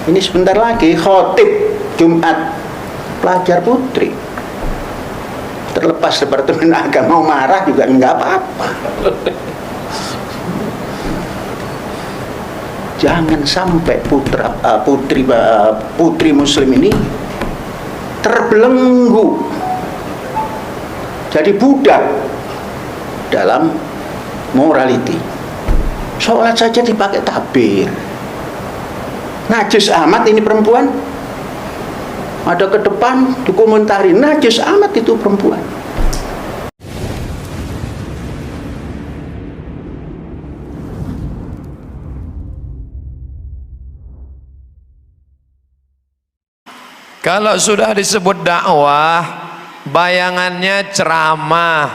Ini sebentar lagi khotib Jumat pelajar putri. Terlepas Departemen Agama marah juga nggak apa-apa. Jangan sampai putri muslim ini terbelenggu jadi budak dalam morality. Sholat saja dipakai takbir. Najis amat ini perempuan. Ada ke depan dikomentari, najis amat itu perempuan. Kalau sudah disebut dakwah, bayangannya ceramah,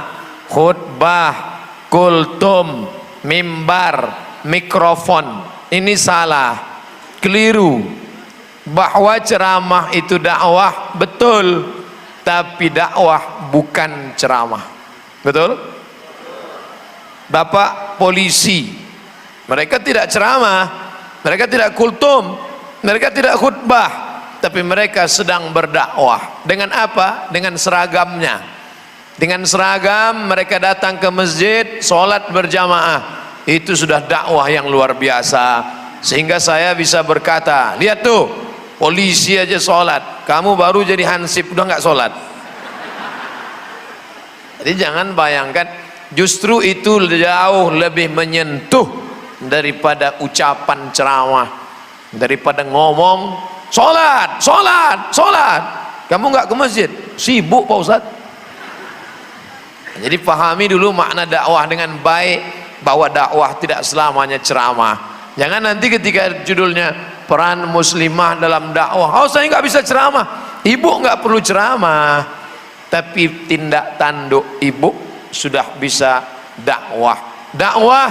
khutbah, kultum, mimbar, mikrofon. Ini salah, keliru. Bahwa ceramah itu dakwah, betul. Tapi dakwah bukan ceramah. Betul? Bapak polisi, mereka tidak ceramah, mereka tidak kultum, mereka tidak khutbah, tapi mereka sedang berdakwah. Dengan apa? Dengan seragamnya. Dengan seragam mereka datang ke masjid, sholat berjamaah. Itu sudah dakwah yang luar biasa. Sehingga saya bisa berkata, lihat tuh, polisi aja sholat, kamu baru jadi hansip udah nggak sholat. Jadi jangan bayangkan, justru itu jauh lebih menyentuh daripada ucapan ceramah, daripada ngomong sholat, sholat, sholat. Kamu nggak ke masjid, sibuk Pak Ustadz. Jadi pahami dulu makna dakwah dengan baik, bahwa dakwah tidak selamanya ceramah. Jangan nanti ketika judulnya peran muslimah dalam dakwah, oh saya nggak bisa ceramah. Ibu nggak perlu ceramah, tapi tindak tanduk ibu sudah bisa dakwah. Dakwah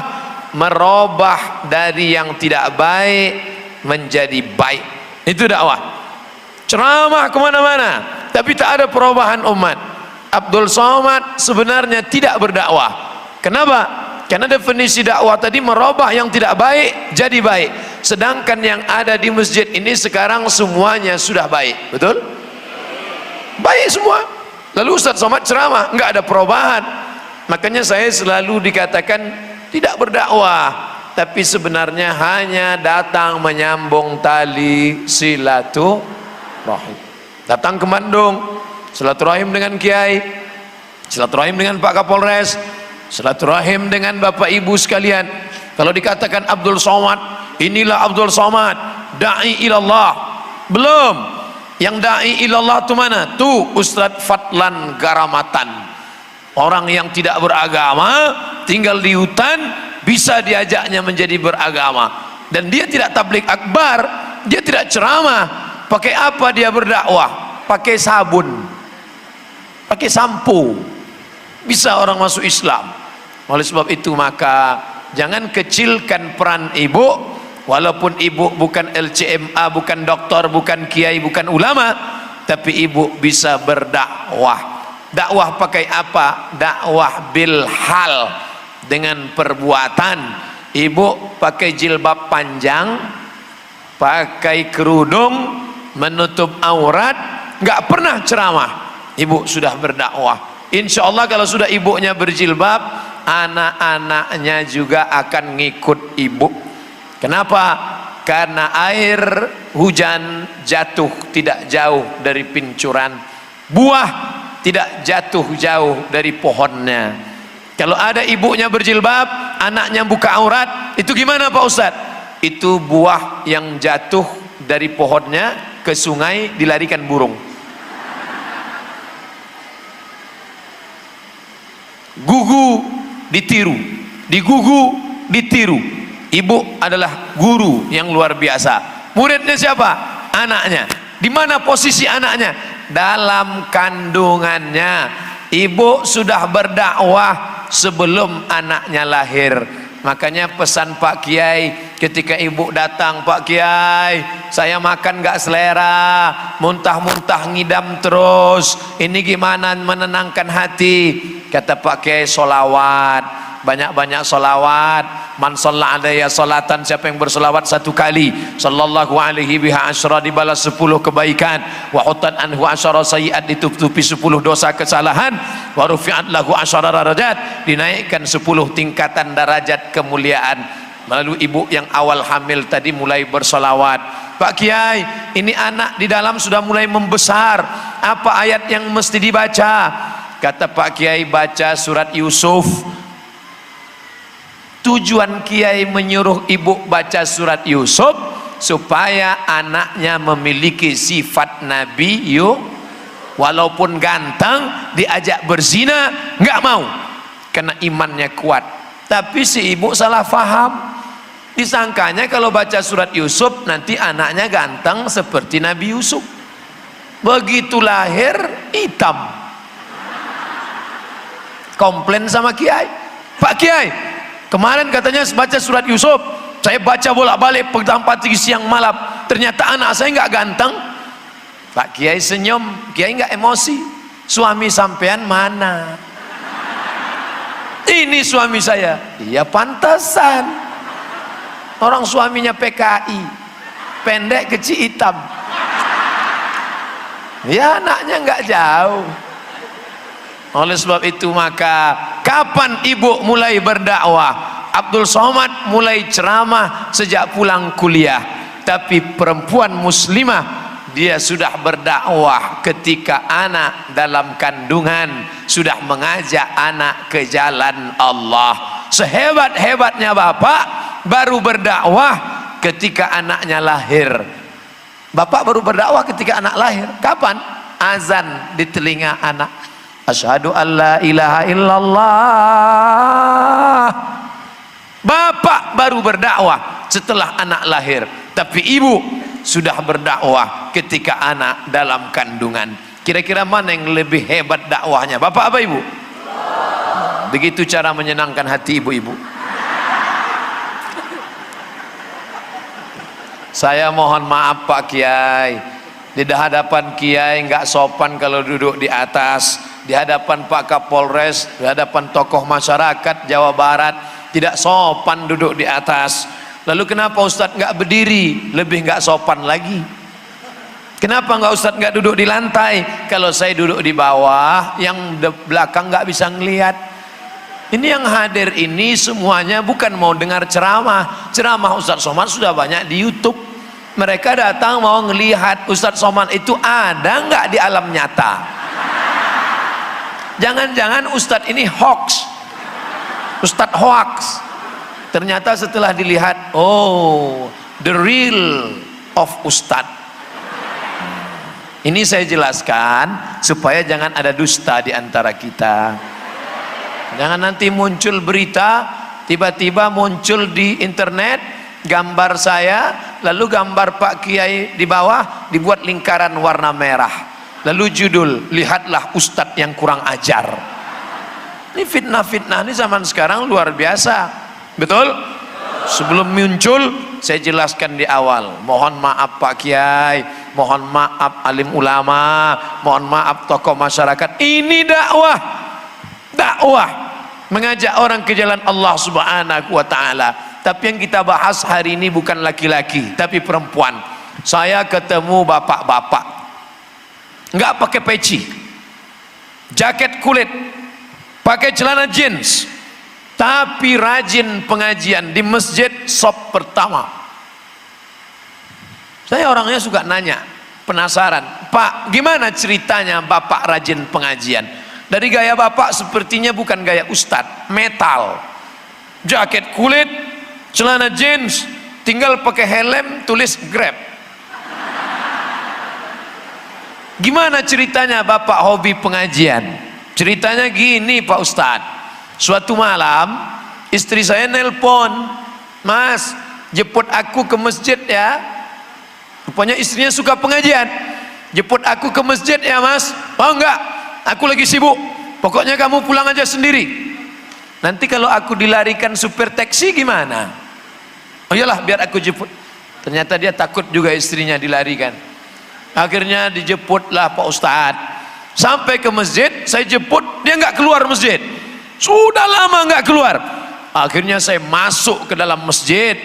merubah dari yang tidak baik menjadi baik. Itu dakwah. Ceramah kemana-mana, tapi tak ada perubahan umat. Abdul Somad sebenarnya tidak berdakwah. Kenapa? Karena definisi dakwah tadi merubah yang tidak baik jadi baik. Sedangkan yang ada di masjid ini sekarang semuanya sudah baik. Betul? Baik semua. Lalu Ustaz Somad ceramah, nggak ada perubahan. Makanya saya selalu dikatakan tidak berdakwah, tapi sebenarnya hanya datang menyambung tali silaturahim. Datang ke Bandung, silaturahim dengan kiai, silaturahim dengan Pak Kapolres, silaturahim dengan Bapak Ibu sekalian. Kalau dikatakan Abdul Somad, inilah Abdul Somad, da'i ilallah. Belum. Yang da'i ilallah itu mana? Tuh Ustadz Fadlan Garamatan. Orang yang tidak beragama, tinggal di hutan, bisa diajaknya menjadi beragama. Dan dia tidak tabligh akbar, dia tidak ceramah. Pakai apa dia berdakwah? Pakai sabun, pakai sampo, bisa orang masuk Islam. Oleh sebab itu maka jangan kecilkan peran ibu. Walaupun ibu bukan LCMA, bukan doktor, bukan kiai, bukan ulama, tapi ibu bisa berdakwah. Dakwah pakai apa? Dakwah bil hal, dengan perbuatan. Ibu pakai jilbab panjang, pakai kerudung, menutup aurat, nggak pernah ceramah, ibu sudah berdakwah. Insya Allah kalau sudah ibunya berjilbab, anak-anaknya juga akan ngikut ibu. Kenapa? Karena air hujan jatuh tidak jauh dari pincuran, buah tidak jatuh jauh dari pohonnya. Kalau ada ibunya berjilbab, anaknya buka aurat, itu gimana Pak Ustadz? Itu buah yang jatuh dari pohonnya ke sungai, dilarikan burung. Gugu ditiru, digugu ditiru. Ibu adalah guru yang luar biasa. Muridnya siapa? Anaknya. Di mana posisi anaknya? Dalam kandungannya. Ibu sudah berdakwah sebelum anaknya lahir. Makanya pesan Pak Kiai ketika ibu datang, Pak Kiai, saya makan gak selera, muntah-muntah ngidam terus, ini gimana menenangkan hati? Kata Pak Kiai, solawat. banyak-banyak solawat. Man shalla alayya salatan, siapa yang bersolawat 1 kali, sallallahu alaihi biha asyra, dibalas 10 kebaikan. Wa hutat anhu asyara sayyi'at, ditutupi 10 dosa kesalahan. Wa rufi'at lahu asyara darajat, dinaikkan 10 tingkatan derajat kemuliaan. Lalu ibu yang awal hamil tadi mulai bersolawat. Pak Kiai, ini anak di dalam sudah mulai membesar, apa ayat yang mesti dibaca? Kata Pak Kiai, baca surat Yusuf. Tujuan Kiai menyuruh ibu baca surat Yusuf supaya anaknya memiliki sifat Nabi walaupun ganteng, diajak berzina nggak mau karena imannya kuat. Tapi si ibu salah faham, disangkanya kalau baca surat Yusuf nanti anaknya ganteng seperti Nabi Yusuf. Begitu lahir hitam, komplain sama Kiai. Pak Kiai, kemarin katanya baca surat Yusuf, saya baca bolak-balik petang pagi siang malam, ternyata anak saya nggak ganteng. Pak Kiai senyum, Kiai nggak emosi. Suami sampean mana? Ini suami saya. Iya, pantasan. Orang suaminya PKI, pendek, kecil, hitam. Ya anaknya nggak jauh. Oleh sebab itu maka kapan ibu mulai berdakwah? Abdul Somad mulai ceramah sejak pulang kuliah. Tapi perempuan muslimah dia sudah berdakwah ketika anak dalam kandungan, sudah mengajak anak ke jalan Allah. Sehebat-hebatnya bapak baru berdakwah ketika anaknya lahir. Bapak baru berdakwah ketika anak lahir. Kapan? Azan di telinga anak. Asyhadu an la ilaha illallah. Bapak baru berdakwah setelah anak lahir. Tapi ibu sudah berdakwah ketika anak dalam kandungan. Kira-kira mana yang lebih hebat dakwahnya, bapak apa ibu? Begitu cara menyenangkan hati ibu-ibu. Saya mohon maaf Pak Kiai, di hadapan Kiai nggak sopan kalau duduk di atas. Di hadapan Pak Kapolres, di hadapan tokoh masyarakat Jawa Barat, tidak sopan duduk di atas. Lalu kenapa Ustadz nggak berdiri? Lebih nggak sopan lagi. Kenapa nggak Ustadz nggak duduk di lantai? Kalau saya duduk di bawah, yang di belakang nggak bisa ngelihat. Ini yang hadir ini semuanya bukan mau dengar ceramah. Ceramah Ustadz Somad sudah banyak di YouTube. Mereka datang mau ngelihat Ustadz Somad itu ada nggak di alam nyata. Jangan-jangan Ustadz ini hoax, Ustadz hoax. Ternyata setelah dilihat, oh, the real of Ustadz. Ini saya jelaskan supaya jangan ada dusta di antara kita. Jangan nanti muncul berita, tiba-tiba muncul di internet gambar saya, lalu gambar Pak Kiai di bawah dibuat lingkaran warna merah. Lalu judul, lihatlah Ustadz yang kurang ajar. Ini fitnah-fitnah ini zaman sekarang luar biasa. Betul? Sebelum muncul saya jelaskan di awal. Mohon maaf Pak Kiai, mohon maaf alim ulama, mohon maaf tokoh masyarakat. Ini dakwah. Dakwah mengajak orang ke jalan Allah Subhanahu wa taala. Tapi yang kita bahas hari ini bukan laki-laki, tapi perempuan. Saya ketemu bapak-bapak nggak pakai peci, jaket kulit, pakai celana jeans, tapi rajin pengajian di masjid shop pertama. Saya orangnya suka nanya, penasaran, Pak gimana ceritanya bapak rajin pengajian? Dari gaya bapak sepertinya bukan gaya ustadz, metal, jaket kulit, celana jeans, tinggal pakai helm tulis Grab. Gimana ceritanya bapak hobi pengajian? Ceritanya gini Pak Ustadz, suatu malam istri saya nelpon, Mas jemput aku ke masjid ya. Rupanya istrinya suka pengajian. Jemput aku ke masjid ya Mas. Oh enggak, aku lagi sibuk, pokoknya kamu pulang aja sendiri. Nanti kalau aku dilarikan supir taksi gimana? Oh iyalah biar aku jemput. Ternyata dia takut juga istrinya dilarikan. Akhirnya dijemputlah Pak Ustadz. Sampai ke masjid, saya jemput, dia nggak keluar masjid. Sudah lama nggak keluar. Akhirnya saya masuk ke dalam masjid,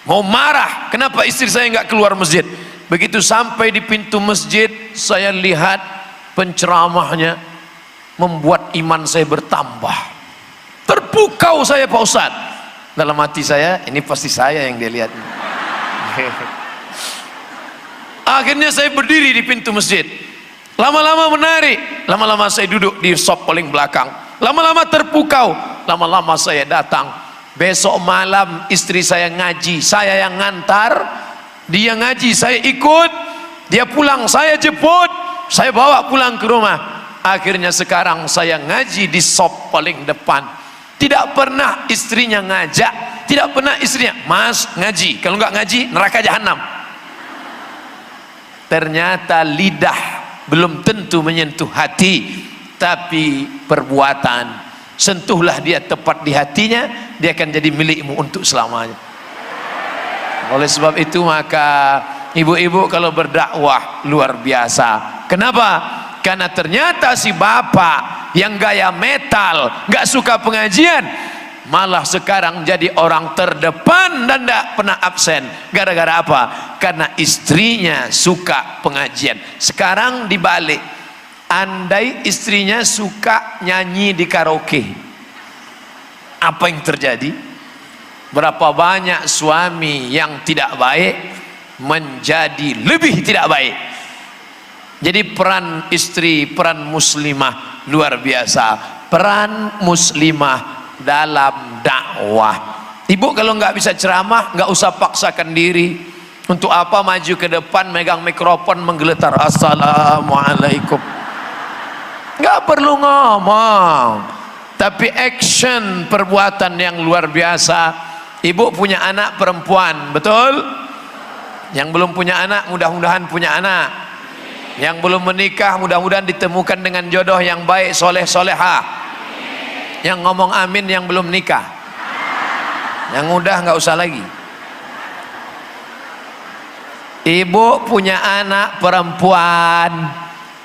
mau marah, kenapa istri saya nggak keluar masjid. Begitu sampai di pintu masjid, saya lihat penceramahnya membuat iman saya bertambah. Terpukau saya Pak Ustadz. Dalam hati saya, ini pasti saya yang dia lihat. Akhirnya saya berdiri di pintu masjid. Lama-lama menarik, lama-lama saya duduk di sop paling belakang. Lama-lama terpukau, lama-lama saya datang. Besok malam istri saya ngaji, saya yang ngantar. Dia ngaji, saya ikut. Dia pulang, saya jemput. Saya bawa pulang ke rumah. Akhirnya sekarang saya ngaji di sop paling depan. Tidak pernah istrinya ngajak, tidak pernah istrinya, Mas ngaji, kalau nggak ngaji neraka jahanam. Ternyata lidah belum tentu menyentuh hati, tapi perbuatan. Sentuhlah dia tepat di hatinya, dia akan jadi milikmu untuk selamanya. Oleh sebab itu maka ibu-ibu kalau berdakwah luar biasa. Kenapa? Karena ternyata si bapak yang gaya metal, gak suka pengajian, malah sekarang jadi orang terdepan dan gak pernah absen. Gara-gara apa? Karena istrinya suka pengajian. Sekarang dibalik, andai istrinya suka nyanyi di karaoke, apa yang terjadi? Berapa banyak suami yang tidak baik menjadi lebih tidak baik. Jadi peran istri, peran muslimah luar biasa. Peran muslimah dalam dakwah. Ibu kalau nggak bisa ceramah, nggak usah paksakan diri. Untuk apa maju ke depan megang mikrofon menggeletar assalamualaikum? Nggak perlu ngomong, tapi action, perbuatan yang luar biasa. Ibu punya anak perempuan, betul? Yang belum punya anak mudah-mudahan punya anak. Yang belum menikah mudah-mudahan ditemukan dengan jodoh yang baik, soleh solehah. Yang ngomong amin yang belum nikah. Yang udah nggak usah lagi. Ibu punya anak perempuan,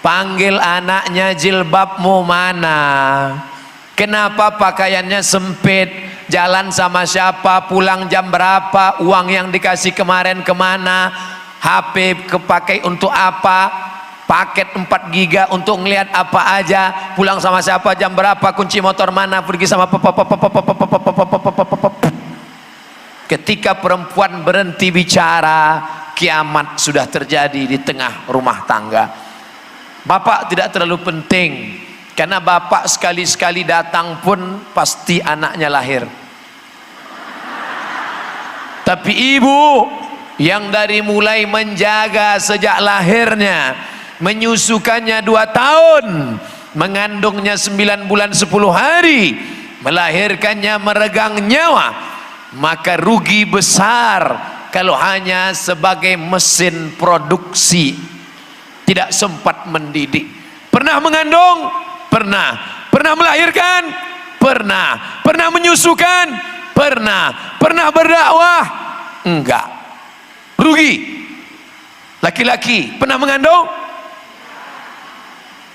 panggil anaknya, jilbabmu mana? Kenapa pakaiannya sempit? Jalan sama siapa? Pulang jam berapa? Uang yang dikasih kemarin kemana? HP kepakai untuk apa? Paket 4 giga untuk ngelihat apa aja? Pulang sama siapa? Jam berapa? Kunci motor mana? Pergi sama ketika perempuan berhenti bicara, kiamat sudah terjadi di tengah rumah tangga. Bapak tidak terlalu penting, karena bapak sekali-sekali datang pun pasti anaknya lahir. Tapi ibu yang dari mulai menjaga sejak lahirnya, menyusukannya 2 tahun, mengandungnya 9 bulan 10 hari, melahirkannya meregang nyawa, maka rugi besar kalau hanya sebagai mesin produksi, tidak sempat mendidik. Pernah mengandung? Pernah. Pernah melahirkan? Pernah. Pernah menyusukan? Pernah. Pernah berdakwah? Enggak. Rugi. Laki-laki pernah mengandung?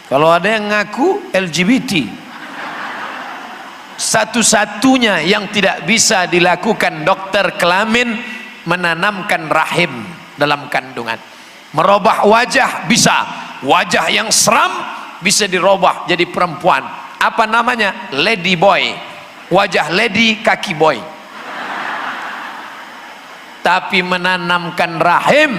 Kalau ada yang ngaku LGBT, satu-satunya yang tidak bisa dilakukan dokter kelamin menanamkan rahim dalam kandungan. Merubah wajah bisa, wajah yang seram bisa dirubah jadi perempuan. Apa namanya? Lady boy. Wajah lady, kaki boy. Tapi menanamkan rahim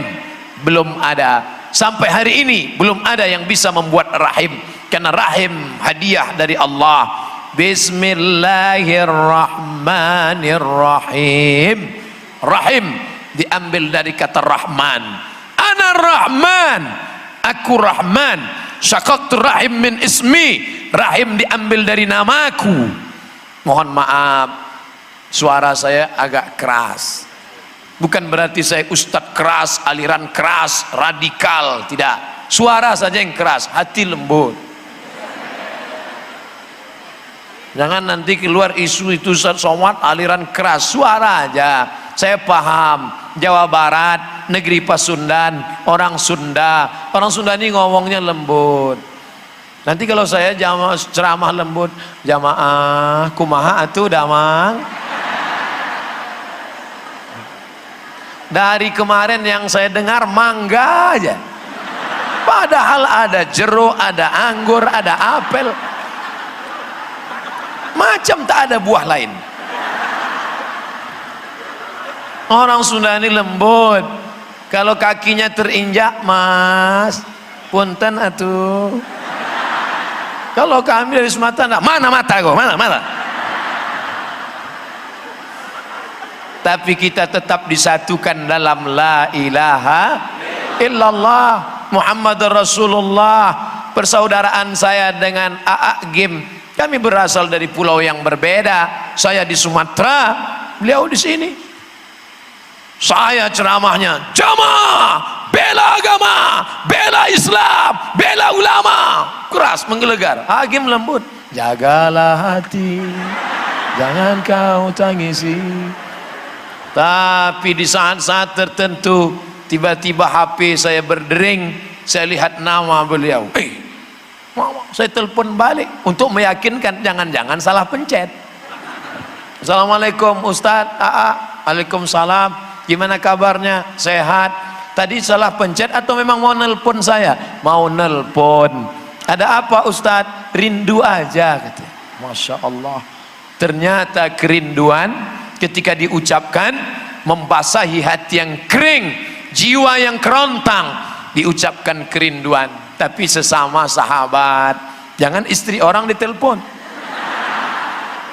belum ada. Sampai hari ini belum ada yang bisa membuat rahim, karena rahim hadiah dari Allah. Bismillahirrahmanirrahim. Rahim diambil dari kata Rahman. Ana Rahman, aku Rahman. Syaqaqtu rahim min ismi. Rahim diambil dari namaku. Mohon maaf, suara saya agak keras. Bukan berarti saya ustadz keras, aliran keras, radikal, tidak. Suara saja yang keras, hati lembut. Jangan nanti keluar isu itu Ustadz Somad aliran keras, suara aja. Saya paham, Jawa Barat, negeri Pasundan, orang Sunda. Orang Sunda ini ngomongnya lembut. Nanti kalau saya ceramah lembut, jamaah kumaha atuh damang. Dari kemarin yang saya dengar mangga aja, padahal ada jeruk, ada anggur, ada apel, macam tak ada buah lain. Orang Sunda ini lembut, kalau kakinya terinjak, mas punten atuh. Kalau kami dari Sumatera, mana mata kok, mana. Tapi kita tetap disatukan dalam la ilaha illallah Muhammad Rasulullah. Persaudaraan saya dengan Aa Gim, kami berasal dari pulau yang berbeda. Saya di Sumatera, beliau di sini. Saya ceramahnya jamaah, bela agama, bela Islam, bela ulama, keras menggelegar. Hakim lembut, jagalah hati, jangan kau tangisi. Tapi di saat-saat tertentu tiba-tiba HP saya berdering, saya lihat nama beliau. Saya telepon balik untuk meyakinkan, jangan-jangan salah pencet. Assalamualaikum Ustadz. Waalaikumsalam. Gimana kabarnya? Sehat. Tadi salah pencet atau memang mau nelpon saya? Mau nelpon. Ada apa Ustadz? Rindu aja katanya. Masya Allah. Ternyata kerinduan ketika diucapkan membasahi hati yang kering, jiwa yang kerontang, diucapkan kerinduan. Tapi sesama sahabat, jangan istri orang ditelepon.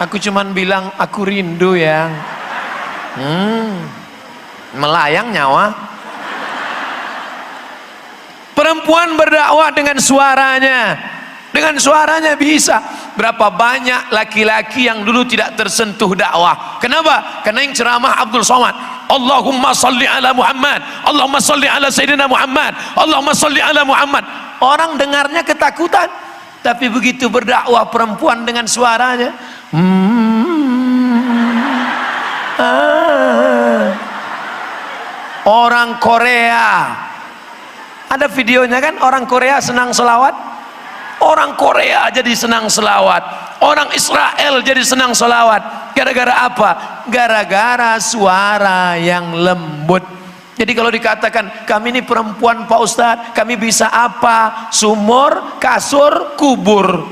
Aku cuman bilang aku rindu ya. Melayang nyawa. Perempuan berdakwah dengan suaranya bisa. Berapa banyak laki-laki yang dulu tidak tersentuh dakwah. Kenapa? Karena yang ceramah Abdul Somad, Allahumma salli ala Muhammad, Allahumma salli ala Sayyidina Muhammad, Allahumma salli ala Muhammad. Orang dengarnya ketakutan. Tapi begitu berdakwah perempuan dengan suaranya, orang Korea, ada videonya kan, orang Korea senang selawat. Orang Korea jadi senang selawat, orang Israel jadi senang selawat. Gara-gara apa? Gara-gara suara yang lembut. Jadi kalau dikatakan kami ini perempuan Pak Ustadz, kami bisa apa? Sumur, kasur, kubur.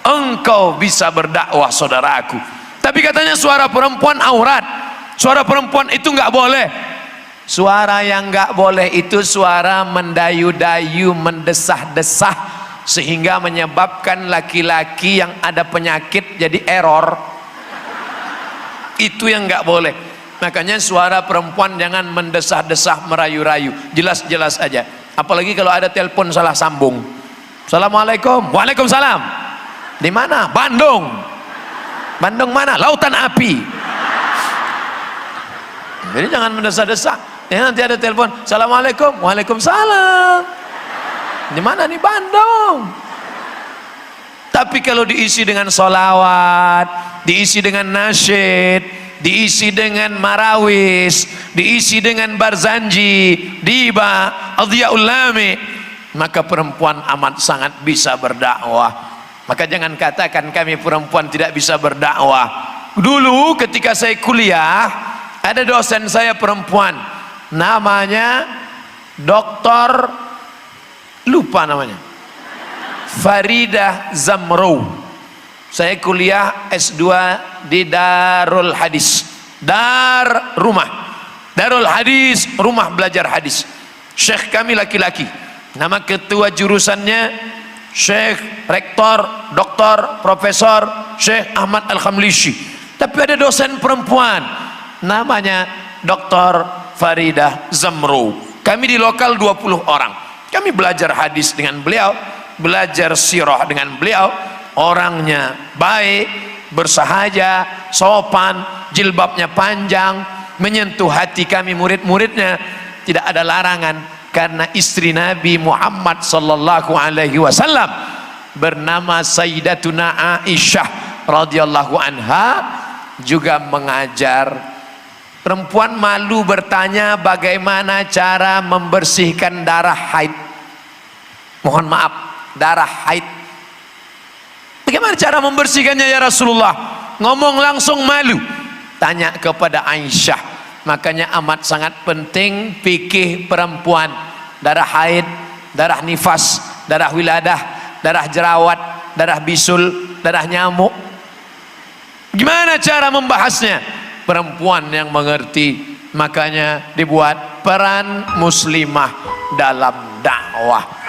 Engkau bisa berdakwah saudaraku. Tapi katanya suara perempuan aurat, suara perempuan itu nggak boleh. Suara yang nggak boleh itu suara mendayu-dayu, mendesah-desah, sehingga menyebabkan laki-laki yang ada penyakit jadi error. Itu yang nggak boleh. Makanya suara perempuan jangan mendesah-desah, merayu-rayu, jelas-jelas aja. Apalagi kalau ada telepon salah sambung. Assalamualaikum. Waalaikumsalam. Di mana? Bandung. Bandung mana? Lautan Api. Jadi jangan mendesah-desah. Ya, nanti ada telepon, Assalamualaikum. Waalaikumsalam. Di mana nih? Bandung. Tapi kalau diisi dengan sholawat, diisi dengan nasyid, diisi dengan marawis, diisi dengan barzanji, diba, adhiyaul lami, maka perempuan amat sangat bisa berdakwah. Maka jangan katakan kami perempuan tidak bisa berdakwah. Dulu ketika saya kuliah, ada dosen saya perempuan, namanya Doktor, lupa namanya, Faridah Zamrow. Saya kuliah S2 di Darul Hadis, Darul Hadis, rumah belajar hadis. Syekh kami laki-laki, nama ketua jurusannya Syekh Rektor Doktor Profesor Syekh Ahmad Al-Khamlishi. Tapi ada dosen perempuan namanya Dr. Faridah Zamrow. Kami di lokal 20 orang. Kami belajar hadis dengan beliau, belajar sirah dengan beliau. Orangnya baik, bersahaja, sopan, jilbabnya panjang, menyentuh hati kami murid-muridnya. Tidak ada larangan, karena istri Nabi Muhammad sallallahu alaihi wasallam bernama Sayyidatuna Aisyah radhiyallahu anha juga mengajar. Perempuan malu bertanya bagaimana cara membersihkan darah haid. Mohon maaf, darah haid. Bagaimana cara membersihkannya ya Rasulullah? Ngomong langsung malu. Tanya kepada Aisyah. Makanya amat sangat penting fikih perempuan, darah haid, darah nifas, darah wiladah, darah jerawat, darah bisul, darah nyamuk. Gimana cara membahasnya? Perempuan yang mengerti. Makanya dibuat peran muslimah dalam dakwah.